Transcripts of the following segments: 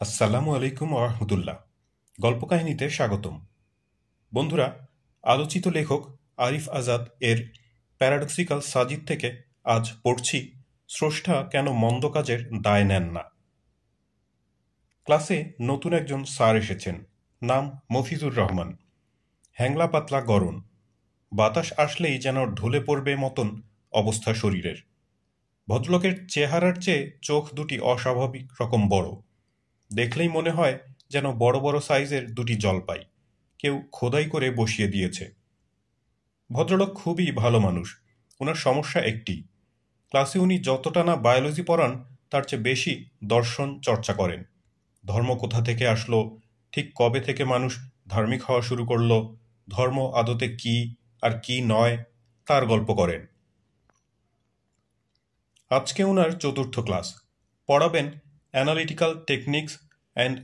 আসসালামু আলাইকুম ওরহমতুল্লাহ। গল্পকাহিনীতে স্বাগতম। বন্ধুরা, আলোচিত লেখক আরিফ আজাদ এর প্যারাডক্সিক্যাল সাজিদ থেকে আজ পড়ছি স্রষ্টা কেন মন্দ কাজের দায় নেন না। ক্লাসে নতুন একজন স্যার এসেছেন। নাম মফিজুর রহমান। হ্যাংলা পাতলা গরম, বাতাস আসলেই যেন ঢলে পড়বে মতন অবস্থা শরীরের। ভদ্রলোকের চেহারার চেয়ে চোখ দুটি অস্বাভাবিক রকম বড়। দেখলেই মনে হয় যেন বড় বড় সাইজের দুটি জলপাই কেউ খোদাই করে বসিয়ে দিয়েছে। ভদ্রলোক খুবই ভালো মানুষ। ওনার সমস্যা একটি, ক্লাসে উনি যতটা না বায়োলজি পড়ান তার চেয়ে বেশি দর্শন চর্চা করেন। ধর্ম কোথা থেকে আসলো, ঠিক কবে থেকে মানুষ ধার্মিক হওয়া শুরু করলো, ধর্ম আদতে কি আর কি নয় তার গল্প করেন। আজকে ওনার চতুর্থ ক্লাস। পড়াবেন analytical techniques and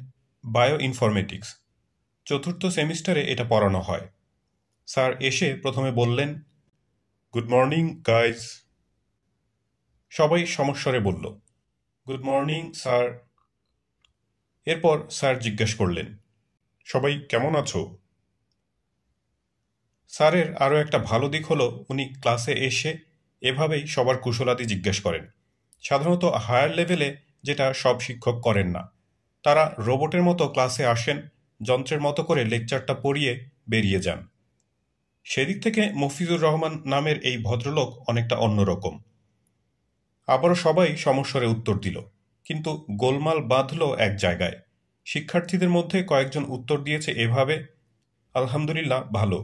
bio informatics. চতুর্থ সেমিস্টারে এটা পড়ানো হয়। স্যার এসে প্রথমে বললেন, গুড মর্নিং গাইজ। সবাই সমস্বরে বলল, গুড মর্নিং স্যার। এরপর স্যার জিজ্ঞেস করলেন, সবাই কেমন আছো? স্যারের আরও একটা ভালো দিক হলো উনি ক্লাসে এসে এভাবেই সবার কুশলাদি জিজ্ঞেস করেন। সাধারণত হায়ার লেভেলে যেটা সব শিক্ষক করেন না। তারা রোবটের মতো ক্লাসে আসেন, যন্ত্রের মতো করে লেকচারটা পড়িয়ে বেরিয়ে যান। সেদিক থেকে মফিজুর রহমান নামের এই ভদ্রলোক অনেকটা অন্যরকম। আবারও সবাই সমস্বরে উত্তর দিল, কিন্তু গোলমাল বাঁধল এক জায়গায়। শিক্ষার্থীদের মধ্যে কয়েকজন উত্তর দিয়েছে এভাবে, আলহামদুলিল্লাহ ভালো।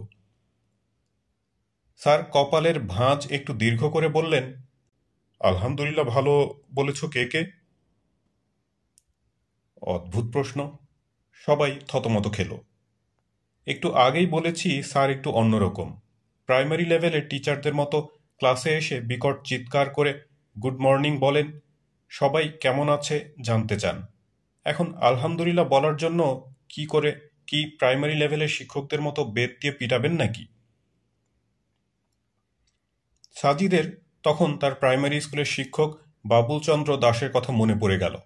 স্যার কপালের ভাঁজ একটু দীর্ঘ করে বললেন, আলহামদুলিল্লাহ ভালো বলেছ কে কে? অদ্ভুত প্রশ্ন। সবাই থতমত খেল। একটু আগেই বলেছি স্যার একটু অন্যরকম। প্রাইমারি লেভেলের টিচারদের মতো ক্লাসে এসে বিকট চিৎকার করে গুড মর্নিং বলেন, সবাই কেমন আছে জানতে চান। এখন আলহামদুলিল্লাহ বলার জন্য কি প্রাইমারি লেভেলের শিক্ষকদের মতো বেত দিয়ে পিটাবেন নাকি? সাজিদের তখন তার প্রাইমারি স্কুলের শিক্ষক বাবুলচন্দ্র দাসের কথা মনে পড়ে গেল।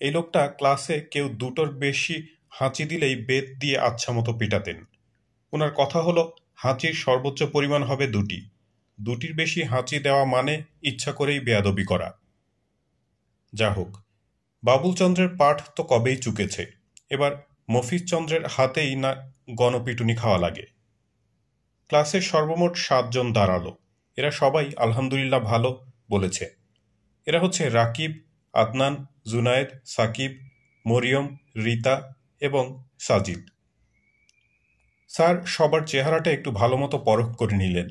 এই লোকটা ক্লাসে কেউ দুটোর বেশি হাঁচি দিলেই বেত দিয়ে আচ্ছা মতো পিটাতেন। ওনার কথা হলো, হাঁচির সর্বোচ্চ পরিমাণ হবে দুটি, দুটির বেশি হাঁচি দেওয়া মানে ইচ্ছা করেই বেয়াদবি করা। যা হোক, বাবুলচন্দ্রের পাঠ তো কবেই চুকেছে, এবার মফিজচন্দ্রের হাতেই না গণপিটুনি খাওয়া লাগে। ক্লাসে সর্বমোট 7 জন দাঁড়ালো। এরা সবাই আলহামদুলিল্লাহ ভালো বলেছে। এরা হচ্ছে রাকিব, আদনান, জুনায়েদ, সাকিব, মরিয়ম, রিতা এবং সাজিদ। স্যার সবার চেহারাটা একটু ভালো মতো পরখ করে নিলেন।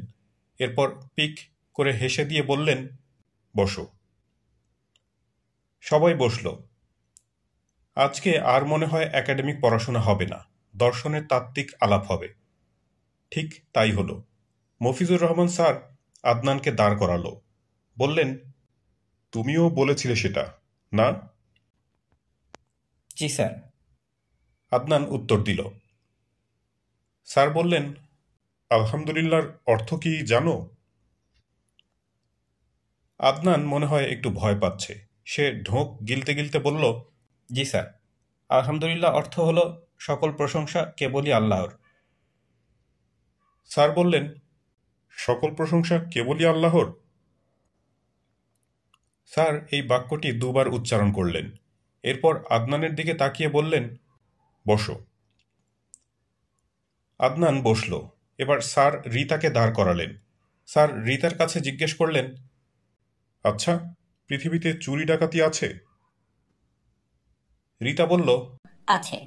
এরপর পিক করে হেসে দিয়ে বললেন, বসো। সবাই বসল। আজকে আর মনে হয় একাডেমিক পড়াশোনা হবে না, দর্শনের তাত্ত্বিক আলাপ হবে। ঠিক তাই হলো। মফিজুর রহমান স্যার আদনানকে দাঁড় করালো। বললেন, তুমিও বলেছিলে সেটা, না? জি স্যার। আদনান উত্তর দিল। স্যার বললেন, আলহামদুলিল্লাহর অর্থ কি জানো? আদনান মনে হয় একটু ভয় পাচ্ছে। সে ঢোক গিলতে গিলতে বলল, জি স্যার, আলহামদুলিল্লাহ অর্থ হলো সকল প্রশংসা কেবলই আল্লাহর। স্যার বললেন, সকল প্রশংসা কেবলই আল্লাহর? স্যার এই বাক্যটি দুবার উচ্চারণ করলেন। এরপর আদনানের দিকে তাকিয়ে বললেন, বসো। আদনান বসল। এবার স্যার রিতাকে দাঁড় করালেন। স্যার রিতার কাছে জিজ্ঞেস করলেন, আচ্ছা, পৃথিবীতে চুরি ডাকাতি আছে? রিতা বলল, আছে।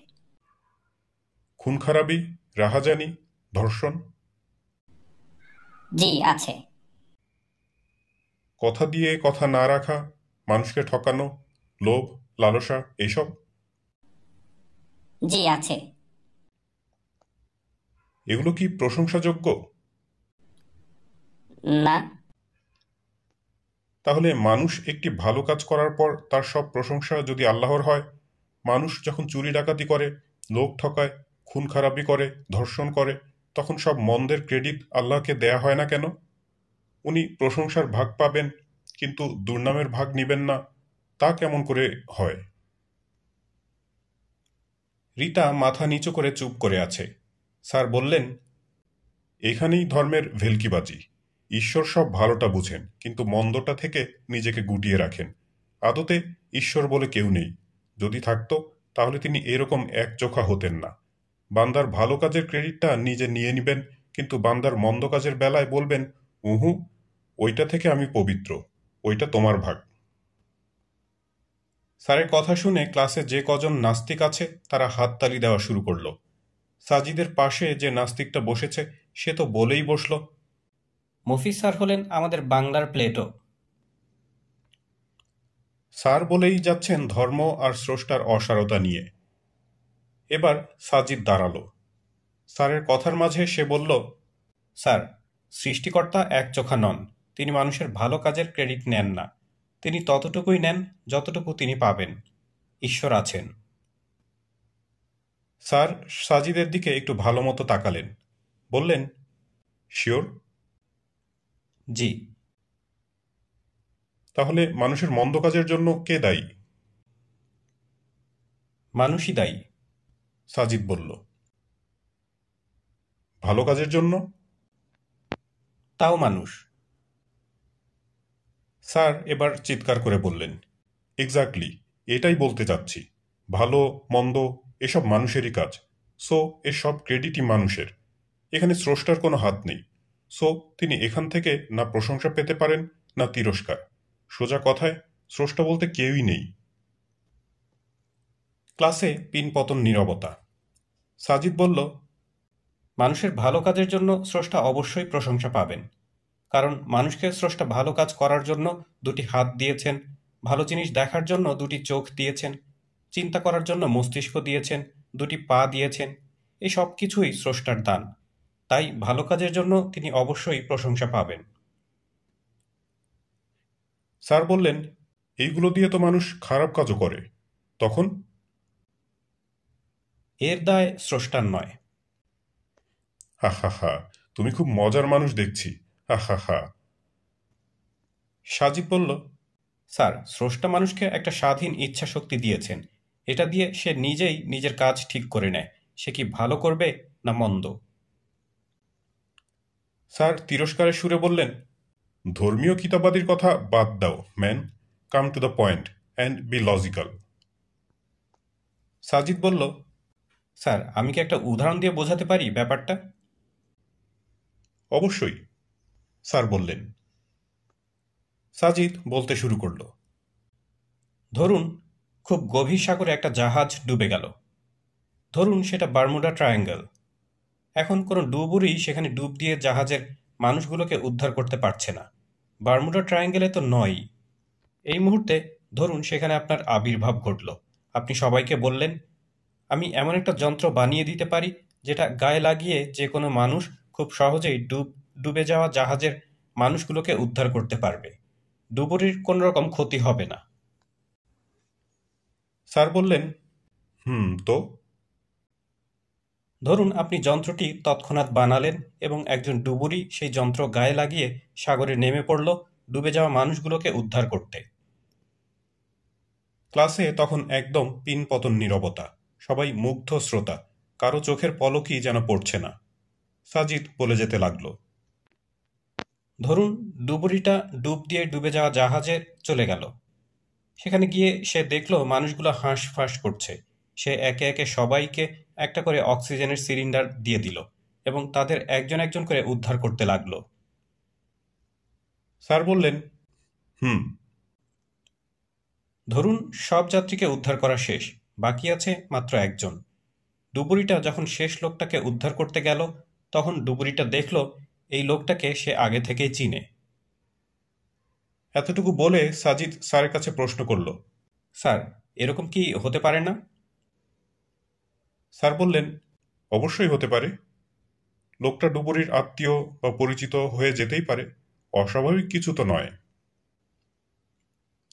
খুন খারাপি, রাহাজানি, ধর্ষণ? জি আছে। কথা দিয়ে কথা না রাখা, মানুষকে ঠকানো, লোভ, লালসা, এইসব? জি আছে। এগুলো কি প্রশংসাযোগ্য? না। তাহলে মানুষ একটি ভালো কাজ করার পর তার সব প্রশংসা যদি আল্লাহর হয়, মানুষ যখন চুরি ডাকাতি করে, লোক ঠকায়, খুন খারাপি করে, ধর্ষণ করে, তখন সব মন্দের ক্রেডিট আল্লাহকে দেয়া হয় না কেন? উনি প্রশংসার ভাগ পাবেন কিন্তু দুর্নামের ভাগ নিবেন না, তা কেমন করে হয়? রিতা মাথা নিচু করে চুপ করে আছে। স্যার বললেন, এখানেই ধর্মের ভেলকিবাজি। ঈশ্বর সব ভালোটা বুঝেন, কিন্তু মন্দটা থেকে নিজেকে গুটিয়ে রাখেন। আদতে ঈশ্বর বলে কেউ নেই। যদি থাকতো তাহলে তিনি এরকম একচোখা হতেন না। বান্দার ভালো কাজের ক্রেডিটটা নিজে নিয়ে নিবেন, কিন্তু বান্দার মন্দ কাজের বেলায় বলবেন, উহু, ওইটা থেকে আমি পবিত্র, ওইটা তোমার ভাগ। স্যারের কথা শুনে ক্লাসে যে কজন নাস্তিক আছে তারা হাততালি দেওয়া শুরু করলো। সাজিদের পাশে যে নাস্তিকটা বসেছে সে তো বলেই বসল, মফিজ স্যার হলেন আমাদের বাংলার প্লেটো। স্যার বলেই যাচ্ছেন ধর্ম আর স্রষ্টার অসারতা নিয়ে। এবার সাজিদ দাঁড়ালো। স্যারের কথার মাঝে সে বলল, স্যার, সৃষ্টিকর্তা একচোখা নন। তিনি মানুষের ভালো কাজের ক্রেডিট নেন না। তিনি ততটুকুই নেন যতটুকু তিনি পাবেন। ঈশ্বর আছেন। স্যার সাজিদের দিকে একটু ভালো মতো তাকালেন, বললেন, শিওর? জি। তাহলে মানুষের মন্দ কাজের জন্য কে দায়ী? মানুষই দায়ী। সাজিদ বলল। ভালো কাজের জন্য? তাও মানুষ। স্যার এবার চিৎকার করে বললেন, এক্স্যাক্টলি, এটাই বলতে চাচ্ছি। ভালো মন্দ এসব মানুষেরই কাজ। সো এসব ক্রেডিটই মানুষের। এখানে স্রষ্টার কোনো হাত নেই। সো তিনি এখান থেকে না প্রশংসা পেতে পারেন না তিরস্কার। সোজা কথায় স্রষ্টা বলতে কেউই নেই। ক্লাসে পিনপতন নীরবতা। সাজিদ বলল, মানুষের ভালো কাজের জন্য স্রষ্টা অবশ্যই প্রশংসা পাবেন। কারণ মানুষকে স্রষ্টা ভালো কাজ করার জন্য দুটি হাত দিয়েছেন, ভালো জিনিস দেখার জন্য দুটি চোখ দিয়েছেন, চিন্তা করার জন্য মস্তিষ্ক দিয়েছেন, দুটি পা দিয়েছেন। এই সব কিছুই স্রষ্টার দান। তাই ভালো কাজের জন্য তিনি অবশ্যই প্রশংসা পাবেন। স্যার বললেন, এইগুলো দিয়ে তো মানুষ খারাপ কাজও করে। তখন? এর দায় স্রষ্টার নয়। হা হা হা, তুমি খুব মজার মানুষ দেখছি। হা হা হা। সাজিদ বলল, স্যার, স্রষ্টা মানুষকে একটা স্বাধীন ইচ্ছা শক্তি দিয়েছেন। এটা দিয়ে সে নিজেই নিজের কাজ ঠিক করে নেয়, সে কি ভালো করবে না মন্দ। স্যার তিরস্কারের সুরে বললেন, ধর্মীয় কিতাবাদির কথা বাদ দাও man. Come to the point and be logical. Sajid বলল, স্যার, আমি কি একটা উদাহরণ দিয়ে বোঝাতে পারি ব্যাপারটা? অবশ্যই, স্যার বললেন। সাজিদ বলতে শুরু করল, ধরুন, খুব গভীর সাগরে একটা জাহাজ ডুবে গেল। ধরুন সেটা বারমুডা ট্রায়াঙ্গেল। এখন কোনো ডুবুরই সেখানে ডুব দিয়ে জাহাজের মানুষগুলোকে উদ্ধার করতে পারছে না। বারমুডা ট্রায়াঙ্গেলে তো নয়ই। এই মুহূর্তে ধরুন সেখানে আপনার আবির্ভাব ঘটল। আপনি সবাইকে বললেন, আমি এমন একটা যন্ত্র বানিয়ে দিতে পারি যেটা গায়ে লাগিয়ে যে কোনো মানুষ খুব সহজেই ডুবে যাওয়া জাহাজের মানুষগুলোকে উদ্ধার করতে পারবে। ডুবুরির কোনো রকম ক্ষতি হবে না। স্যার বললেন, তো? ধরুন আপনি যন্ত্রটি তৎক্ষণাৎ বানালেন এবং একজন ডুবুরি সেই যন্ত্র গায়ে লাগিয়ে সাগরে নেমে পড়ল ডুবে যাওয়া মানুষগুলোকে উদ্ধার করতে। ক্লাসে তখন একদম পিনপতন নীরবতা। সবাই মুগ্ধ শ্রোতা, কারো চোখের পলকই যেন পড়ছে না। সাজিদ বলে যেতে লাগলো, ধরুন ডুবুরিটা ডুব দিয়ে ডুবে যাওয়া জাহাজে চলে গেল। সেখানে গিয়ে সে দেখল মানুষগুলো হাঁসফাঁস করছে। সে একে একে সবাইকে একটা করে অক্সিজেনের সিলিন্ডার দিয়ে দিল এবং তাদের একজন একজন করে উদ্ধার করতে লাগলো। স্যার বললেন, হুম। ধরুন সব যাত্রীকে উদ্ধার করা শেষ, বাকি আছে মাত্র একজন। ডুবুরিটা যখন শেষ লোকটাকে উদ্ধার করতে গেল, তখন ডুবুরিটা দেখল এই লোকটাকে সে আগে থেকেই চিনে। এতটুকু বলে সাজিদ স্যারের কাছে প্রশ্ন করল, স্যার, এরকম কি হতে পারে না? স্যার বললেন, অবশ্যই হতে পারে। লোকটা ডুবুরির আত্মীয় বা পরিচিত হয়ে যেতেই পারে, অস্বাভাবিক কিছু তো নয়।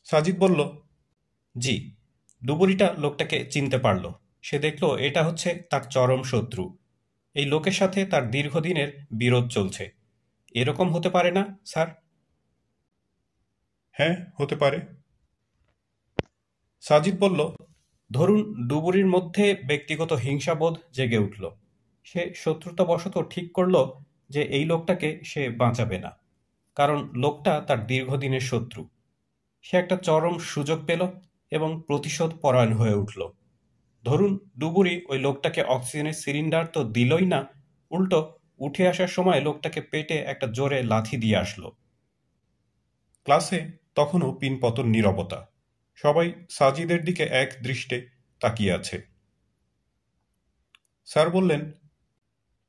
সাজিদ বলল, জি। ডুবুরিটা লোকটাকে চিনতে পারল। সে দেখল এটা হচ্ছে তার চরম শত্রু। এই লোকের সাথে তার দীর্ঘদিনের বিরোধ চলছে। এরকম হতে পারে না, স্যার? হ্যাঁ, হতে পারে। সাজিদ বলল, ধরুন ডুবুরির মধ্যে ব্যক্তিগত হিংসাবোধ জেগে উঠল। সে শত্রুতাবশত ঠিক করল যে এই লোকটাকে সে বাঁচাবে না, কারণ লোকটা তার দীর্ঘদিনের শত্রু। সে একটা চরম সুযোগ পেল এবং প্রতিশোধ পরায়ণ হয়ে উঠল। ধরুন ডুবুরি ওই লোকটাকে অক্সিজেনের সিলিন্ডার তো দিলই না, উল্টো উঠে আসার সময় লোকটাকে পেটে একটা জোরে লাথি দিয়ে আসলো। ক্লাসে তখনও পিনপতন নীরবতা। সবাই সাজিদের দিকে এক দৃষ্টে তাকিয়ে আছে। স্যার বললেন,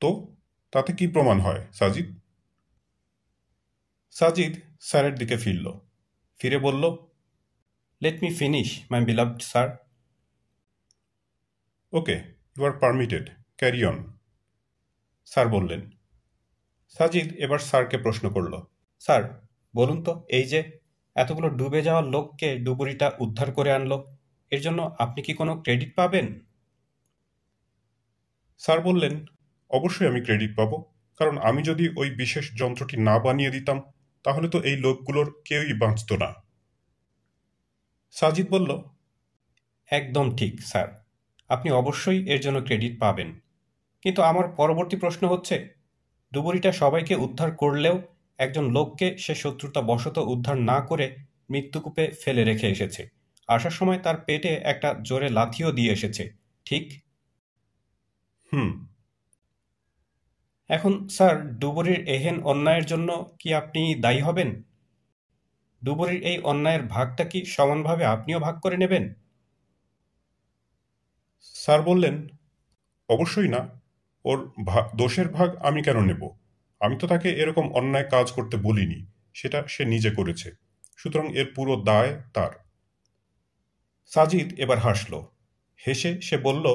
তো তাতে কি প্রমাণ হয় সাজিদ? সাজিদ স্যারের দিকে ফিরে বলল, let me finish my beloved sir. Okay, you are permitted, carry on. Sir বললেন। সাজিদ এবার স্যারকে প্রশ্ন করল, স্যার বলুন তো, এই যে এতগুলো ডুবে যাওয়া লোককে ডুবুরিটা উদ্ধার করে আনলো, এর জন্য আপনি কি কোনো ক্রেডিট পাবেন? স্যার বললেন, অবশ্যই আমি ক্রেডিট পাবো, কারণ আমি যদি ওই বিশেষ যন্ত্রটি না বানিয়ে দিতাম তাহলে তো এই লোকগুলোর কেউই বাঁচত না। সাজিদ বলল, একদম ঠিক স্যার, আপনি অবশ্যই এর জন্য ক্রেডিট পাবেন। কিন্তু আমার পরবর্তী প্রশ্ন হচ্ছে, ডুবুরিটা সবাইকে উদ্ধার করলেও একজন লোককে সে শত্রুতা বশত উদ্ধার না করে মৃত্যুকূপে ফেলে রেখে এসেছে। আসার সময় তার পেটে একটা জোরে লাথিও দিয়ে এসেছে, ঠিক? হুম। এখন স্যার ডুবুরির এহেন অন্যায়ের জন্য কি আপনি দায়ী হবেন? ডুবুরির এই অন্যায়ের ভাগটা কি সমানভাবে আপনিও ভাগ করে নেবেন? স্যার বললেন, অবশ্যই না। ওর দোষের ভাগ আমি কেন নেব? আমি তো তাকে এরকম অন্যায় কাজ করতে বলিনি, সেটা সে নিজে করেছে, সুতরাং এর পুরো দায় তার। সাজিদ এবার হাসল। হেসে সে বলল,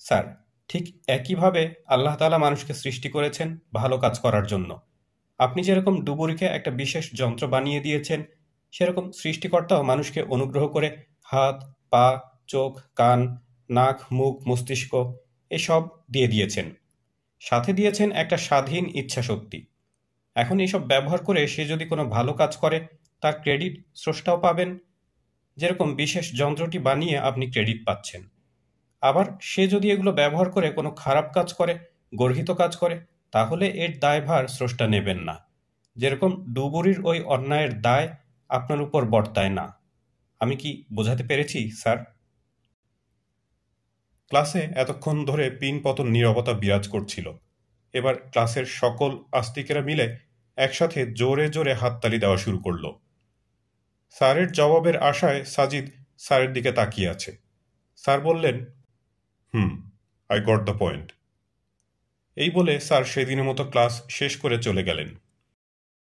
স্যার ঠিক একইভাবে আল্লাহ তাআলা মানুষকে সৃষ্টি করেছেন ভালো কাজ করার জন্য। আপনি যেরকম ডুবুরিকে একটা বিশেষ যন্ত্র বানিয়ে দিয়েছেন, সেরকম সৃষ্টিকর্তাও মানুষকে অনুগ্রহ করে হাত, পা, চোখ, কান, নাক, মুখ, মস্তিষ্ক এসব দিয়ে দিয়েছেন। সাথে দিয়েছেন একটা স্বাধীন ইচ্ছাশক্তি। এখন এসব ব্যবহার করে সে যদি কোনো ভালো কাজ করে, তার ক্রেডিট স্রষ্টাও পাবেন, যেরকম বিশেষ যন্ত্রটি বানিয়ে আপনি ক্রেডিট পাচ্ছেন। আবার সে যদি এগুলো ব্যবহার করে কোনো খারাপ কাজ করে, গর্হিত কাজ করে, তাহলে এর দায়ভার স্রষ্টা নেবেন না। যেরকম ডুবুরির ওই অন্যায়ের দায় আপনার উপর বর্তায় না। আমি কি বোঝাতে পেরেছি স্যার? ক্লাসে এতক্ষণ ধরে পিনপতন নীরবতা বিরাজ করছিল। এবার ক্লাসের সকল আস্তিকেরা মিলে একসাথে জোরে জোরে হাততালি দেওয়া শুরু করল। স্যারের জবাবের আশায় সাজিদ স্যারের দিকে তাকিয়ে আছে। স্যার বললেন, হুম, আই গট দ্য পয়েন্ট। এই বলে স্যার সেদিনের মতো ক্লাস শেষ করে চলে গেলেন।